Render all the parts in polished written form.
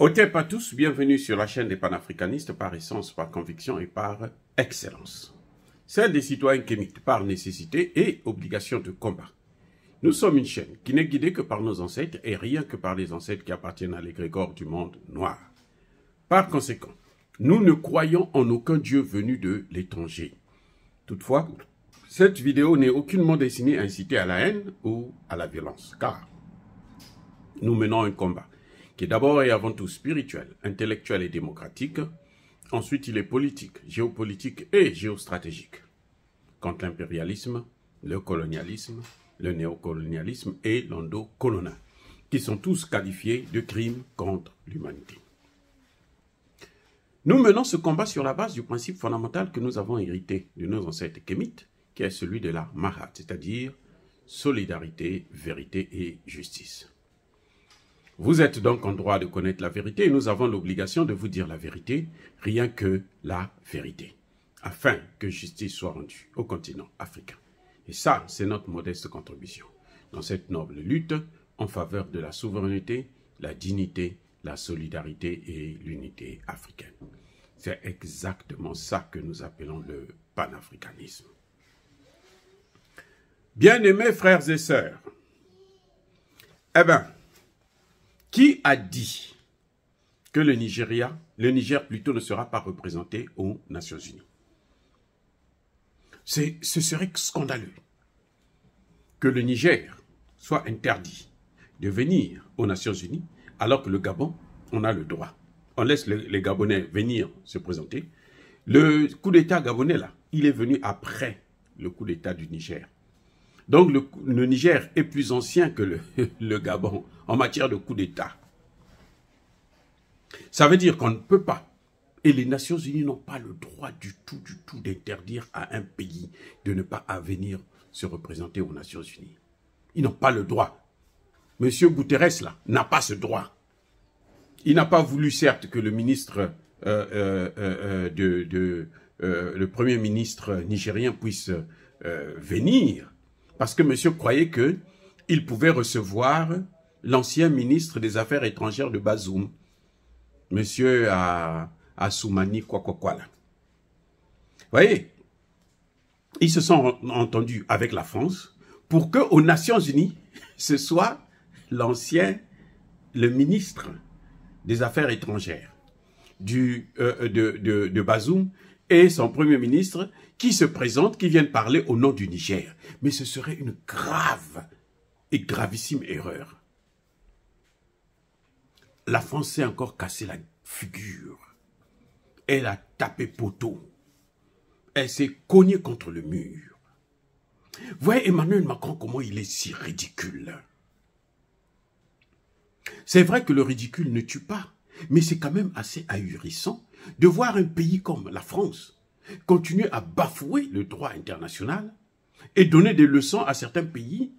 Otep à tous, bienvenue sur la chaîne des panafricanistes par essence, par conviction et par excellence. Celle des citoyens kémites par nécessité et obligation de combat. Nous sommes une chaîne qui n'est guidée que par nos ancêtres et rien que par les ancêtres qui appartiennent à l'égrégore du monde noir. Par conséquent, nous ne croyons en aucun dieu venu de l'étranger. Toutefois, cette vidéo n'est aucunement destinée à inciter à la haine ou à la violence, car nous menons un combat qui est d'abord et avant tout spirituel, intellectuel et démocratique. Ensuite, il est politique, géopolitique et géostratégique. Contre l'impérialisme, le colonialisme, le néocolonialisme et l'endocolonial, qui sont tous qualifiés de crimes contre l'humanité. Nous menons ce combat sur la base du principe fondamental que nous avons hérité de nos ancêtres kémites, qui est celui de la Mahat, c'est-à-dire solidarité, vérité et justice. Vous êtes donc en droit de connaître la vérité et nous avons l'obligation de vous dire la vérité, rien que la vérité, afin que justice soit rendue au continent africain. Et ça, c'est notre modeste contribution dans cette noble lutte en faveur de la souveraineté, la dignité, la solidarité et l'unité africaine. C'est exactement ça que nous appelons le panafricanisme. Bien-aimés frères et sœurs, eh bien, qui a dit que le Niger plutôt ne sera pas représenté aux Nations Unies? Ce serait scandaleux que le Niger soit interdit de venir aux Nations Unies alors que le Gabon, on a le droit. On laisse les Gabonais venir se présenter. Le coup d'État gabonais, là, il est venu après le coup d'État du Niger. Donc le Niger est plus ancien que le Gabon en matière de coup d'État. Ça veut dire qu'on ne peut pas, et les Nations Unies n'ont pas le droit du tout d'interdire à un pays de ne pas venir se représenter aux Nations Unies. Ils n'ont pas le droit. Monsieur Guterres, là, n'a pas ce droit. Il n'a pas voulu, certes, que le ministre, le premier ministre nigérien puisse venir, parce que monsieur croyait qu'il pouvait recevoir l'ancien ministre des Affaires étrangères de Bazoum, monsieur Assoumani quoi là. Vous voyez, ils se sont entendus avec la France pour qu'aux Nations Unies, ce soit le ministre des Affaires étrangères de Bazoum et son premier ministre qui se présentent, qui viennent parler au nom du Niger. Mais ce serait une grave et gravissime erreur. La France s'est encore cassé la figure. Elle a tapé poteau. Elle s'est cognée contre le mur. Voyez Emmanuel Macron comment il est si ridicule. C'est vrai que le ridicule ne tue pas, mais c'est quand même assez ahurissant de voir un pays comme la France continuer à bafouer le droit international et donner des leçons à certains pays,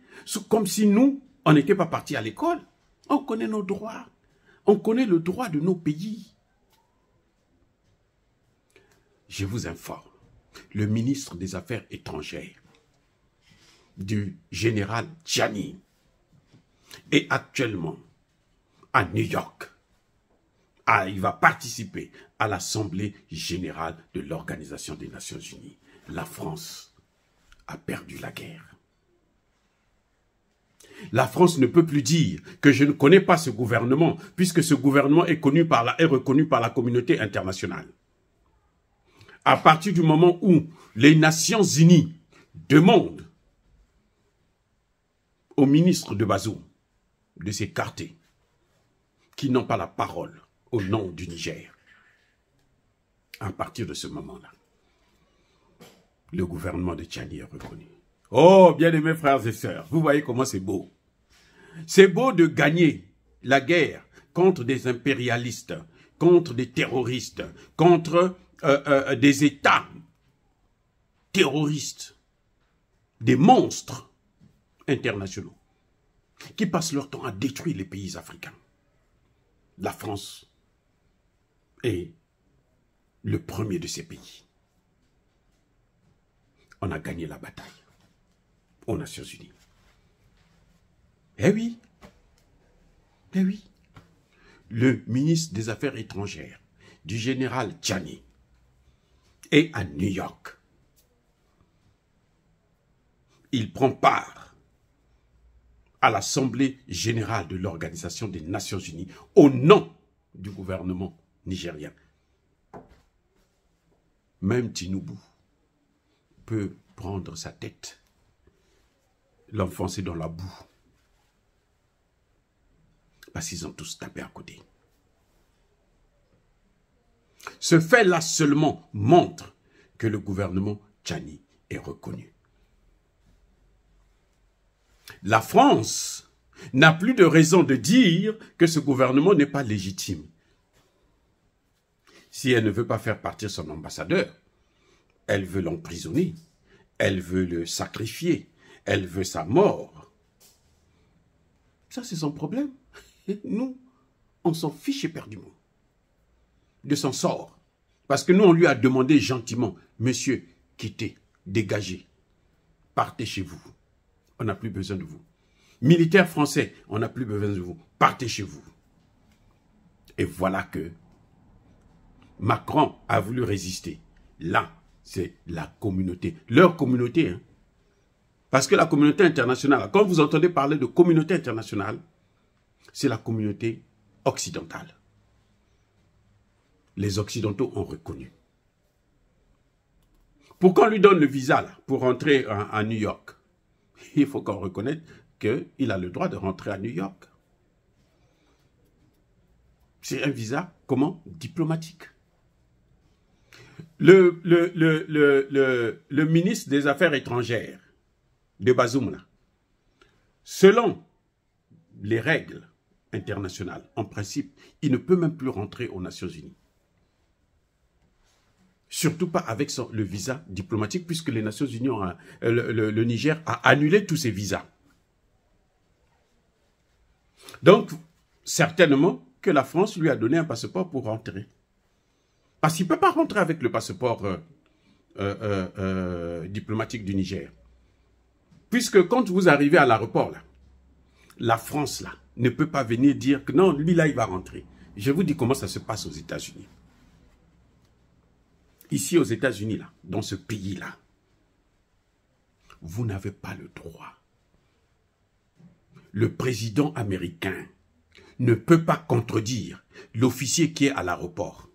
comme si nous, on n'était pas partis à l'école. On connaît nos droits. On connaît le droit de nos pays. Je vous informe, le ministre des Affaires étrangères du général Tchani est actuellement à New York. Il va participer à l'Assemblée générale de l'Organisation des Nations Unies. La France a perdu la guerre. La France ne peut plus dire que je ne connais pas ce gouvernement, puisque ce gouvernement est reconnu par la communauté internationale. À partir du moment où les Nations Unies demandent au ministre de Bazoum de s'écarter, qui n'ont pas la parole au nom du Niger, à partir de ce moment-là, le gouvernement de Tchani est reconnu. Oh, bien-aimés frères et sœurs, vous voyez comment c'est beau. C'est beau de gagner la guerre contre des impérialistes, contre des terroristes, contre des États terroristes, des monstres internationaux qui passent leur temps à détruire les pays africains. La France est le premier de ces pays. On a gagné la bataille aux Nations Unies. Eh oui. Eh oui. le ministre des Affaires étrangères du général Tchiani est à New York. Il prend part à l'Assemblée générale de l'Organisation des Nations Unies au nom du gouvernement nigérien. Même Tinubu peut prendre sa tête, l'enfoncer dans la boue. Parce qu'ils ont tous tapé à côté. Ce fait-là seulement montre que le gouvernement Tchiani est reconnu. La France n'a plus de raison de dire que ce gouvernement n'est pas légitime. Si elle ne veut pas faire partir son ambassadeur, elle veut l'emprisonner, elle veut le sacrifier, elle veut sa mort. Ça, c'est son problème. Et nous, on s'en fiche éperdument de son sort. Parce que nous, on lui a demandé gentiment, monsieur, quittez, dégagez, partez chez vous. On n'a plus besoin de vous. Militaires français, on n'a plus besoin de vous. Partez chez vous. Et voilà que Macron a voulu résister. Là, c'est la communauté. Leur communauté. Hein. Parce que la communauté internationale, quand vous entendez parler de communauté internationale, c'est la communauté occidentale. Les Occidentaux ont reconnu. Pour qu'on lui donne le visa là, pour rentrer à New York, il faut qu'on reconnaisse qu'il a le droit de rentrer à New York. C'est un visa, comment? Diplomatique. Le ministre des Affaires étrangères de Bazoum, là, selon les règles internationales, en principe, il ne peut même plus rentrer aux Nations Unies. Surtout pas avec le visa diplomatique, puisque les Nations Unies, le Niger a annulé tous ces visas. Donc, certainement que la France lui a donné un passeport pour rentrer. Parce qu'il ne peut pas rentrer avec le passeport diplomatique du Niger. Puisque quand vous arrivez à l'aéroport, là, la France là, ne peut pas venir dire que non, lui là, il va rentrer. Je vous dis comment ça se passe aux États-Unis. Ici aux États-Unis, là, dans ce pays-là, vous n'avez pas le droit. Le président américain ne peut pas contredire l'officier qui est à l'aéroport.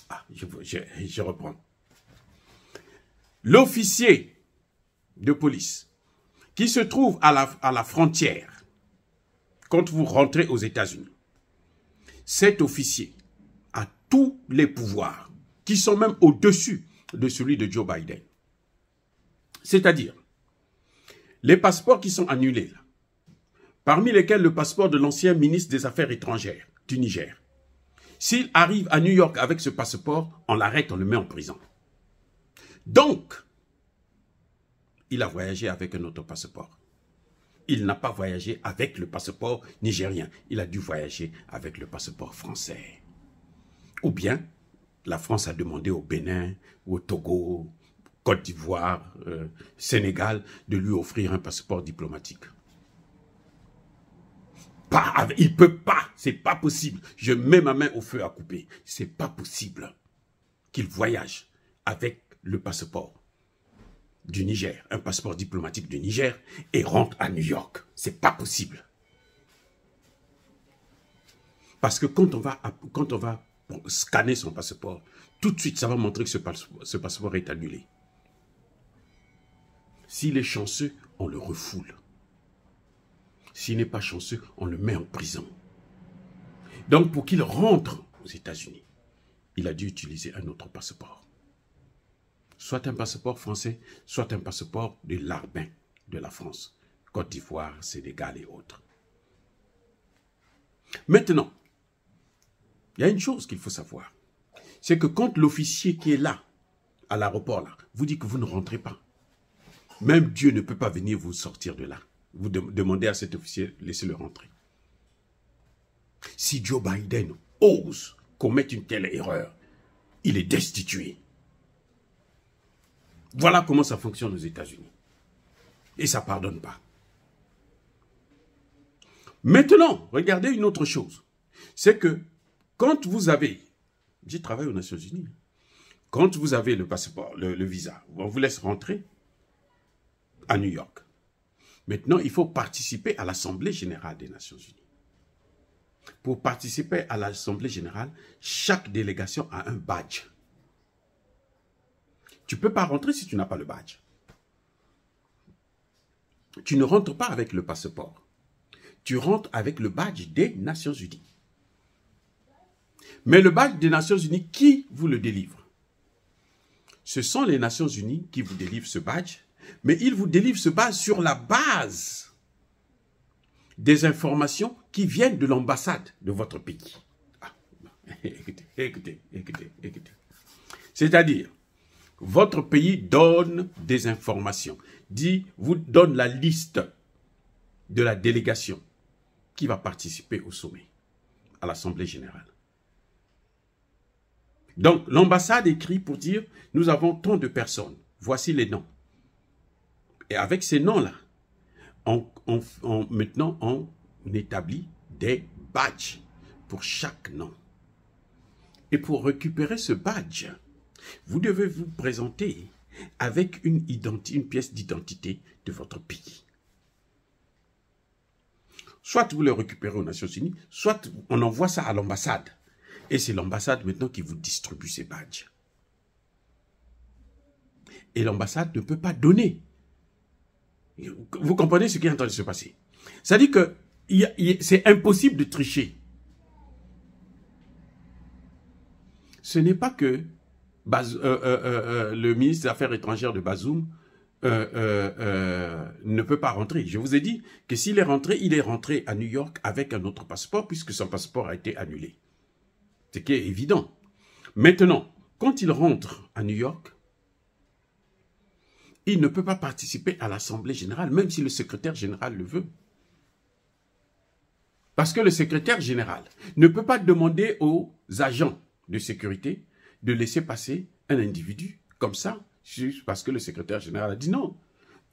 Ah, je reprends. L'officier de police qui se trouve à la frontière quand vous rentrez aux États-Unis, cet officier a tous les pouvoirs qui sont même au-dessus de celui de Joe Biden. C'est-à-dire, les passeports qui sont annulés, là, parmi lesquels le passeport de l'ancien ministre des Affaires étrangères du Niger, s'il arrive à New York avec ce passeport, on l'arrête, on le met en prison. Donc, il a voyagé avec un autre passeport. Il n'a pas voyagé avec le passeport nigérien. Il a dû voyager avec le passeport français. Ou bien, la France a demandé au Bénin, au Togo, Côte d'Ivoire, Sénégal, de lui offrir un passeport diplomatique. Il ne peut pas, c'est pas possible. Je mets ma main au feu à couper. C'est pas possible qu'il voyage avec le passeport du Niger, un passeport diplomatique du Niger, et rentre à New York. C'est pas possible. Parce que quand on va scanner son passeport, tout de suite, ça va montrer que ce passeport est annulé. S'il est chanceux, on le refoule. S'il n'est pas chanceux, on le met en prison. Donc, pour qu'il rentre aux États-Unis, il a dû utiliser un autre passeport. Soit un passeport français, soit un passeport de l'Arbin de la France, Côte d'Ivoire, Sénégal et autres. Maintenant, il y a une chose qu'il faut savoir. C'est que quand l'officier qui est là, à l'aéroport, là, vous dit que vous ne rentrez pas, même Dieu ne peut pas venir vous sortir de là. Vous demandez à cet officier, laissez-le rentrer. Si Joe Biden ose commettre une telle erreur, il est destitué. Voilà comment ça fonctionne aux États-Unis. Et ça ne pardonne pas. Maintenant, regardez une autre chose. c'est que quand vous avez, j'ai travaillé aux Nations Unies, quand vous avez le passeport, le visa, on vous laisse rentrer à New York. Maintenant, il faut participer à l'Assemblée générale des Nations Unies. Pour participer à l'Assemblée générale, chaque délégation a un badge. Tu ne peux pas rentrer si tu n'as pas le badge. Tu ne rentres pas avec le passeport. Tu rentres avec le badge des Nations Unies. Mais le badge des Nations Unies, qui vous le délivre? Ce sont les Nations Unies qui vous délivrent ce badge, mais ils vous délivrent ce badge sur la base des informations qui viennent de l'ambassade de votre pays. Ah, écoutez. C'est-à-dire, votre pays donne des informations, vous donne la liste de la délégation qui va participer au sommet, à l'Assemblée générale. Donc, l'ambassade écrit pour dire, nous avons tant de personnes, voici les noms. Et avec ces noms-là, maintenant, on établit des badges pour chaque nom. Et pour récupérer ce badge, vous devez vous présenter avec une pièce d'identité de votre pays. Soit vous le récupérez aux Nations Unies, soit on envoie ça à l'ambassade. Et c'est l'ambassade maintenant qui vous distribue ces badges. Et l'ambassade ne peut pas donner. Vous comprenez ce qui est en train de se passer? C'est-à-dire que c'est impossible de tricher. Ce n'est pas que le ministre des Affaires étrangères de Bazoum ne peut pas rentrer. Je vous ai dit que s'il est rentré à New York avec un autre passeport puisque son passeport a été annulé. Ce qui est évident. Maintenant, quand il rentre à New York, il ne peut pas participer à l'Assemblée générale, même si le secrétaire général le veut. Parce que le secrétaire général ne peut pas demander aux agents de sécurité de laisser passer un individu comme ça, juste parce que le secrétaire général a dit non.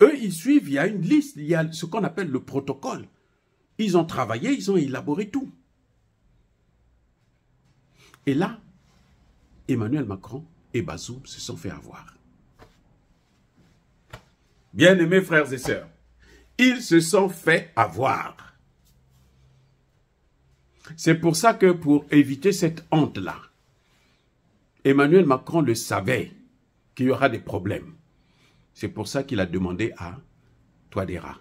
Eux, ils suivent, il y a une liste, il y a ce qu'on appelle le protocole. Ils ont travaillé, ils ont élaboré tout. Et là, Emmanuel Macron et Bazoum se sont fait avoir. Bien-aimés frères et sœurs, ils se sont fait avoir. C'est pour ça que pour éviter cette honte-là, Emmanuel Macron le savait qu'il y aura des problèmes. C'est pour ça qu'il a demandé à Touadéra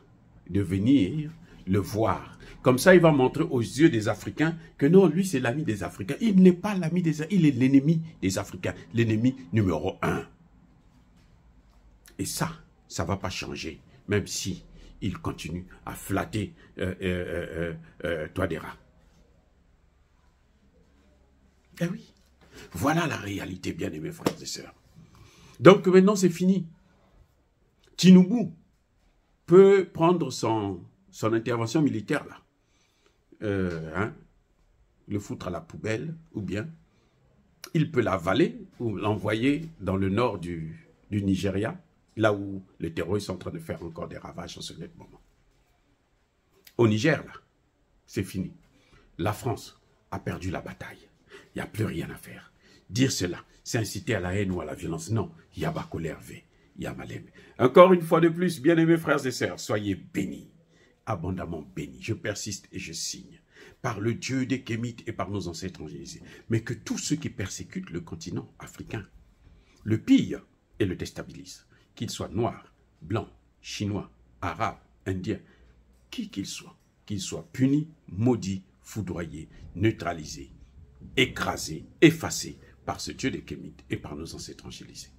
de venir le voir. Comme ça, il va montrer aux yeux des Africains que non, lui, c'est l'ami des Africains. Il n'est pas l'ami des Africains, il est l'ennemi des Africains, l'ennemi numéro 1. Et ça ne va pas changer, même si il continue à flatter Touadéra. Eh oui, voilà la réalité, bien-aimés frères et sœurs. Donc maintenant, c'est fini. Tinubu peut prendre son intervention militaire, là, le foutre à la poubelle, ou bien il peut l'avaler ou l'envoyer dans le nord du Nigeria, là où les terroristes sont en train de faire encore des ravages en ce moment. Au Niger, là, c'est fini. La France a perdu la bataille. Il n'y a plus rien à faire. Dire cela, c'est inciter à la haine ou à la violence. Non, il y a Bakole Hervé, il y a Malem. Encore une fois de plus, bien-aimés frères et sœurs, soyez bénis, abondamment bénis. Je persiste et je signe, par le Dieu des Kémites et par nos ancêtres angélisés, mais que tous ceux qui persécutent le continent africain, le pillent et le déstabilisent, qu'ils soient noirs, blancs, chinois, arabes, indiens, qui qu'ils soient punis, maudits, foudroyés, neutralisés, écrasés, effacés par ce Dieu des Kémites et par nos ancêtres angélisés.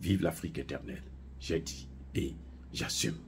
Vive l'Afrique éternelle, j'ai dit et j'assume.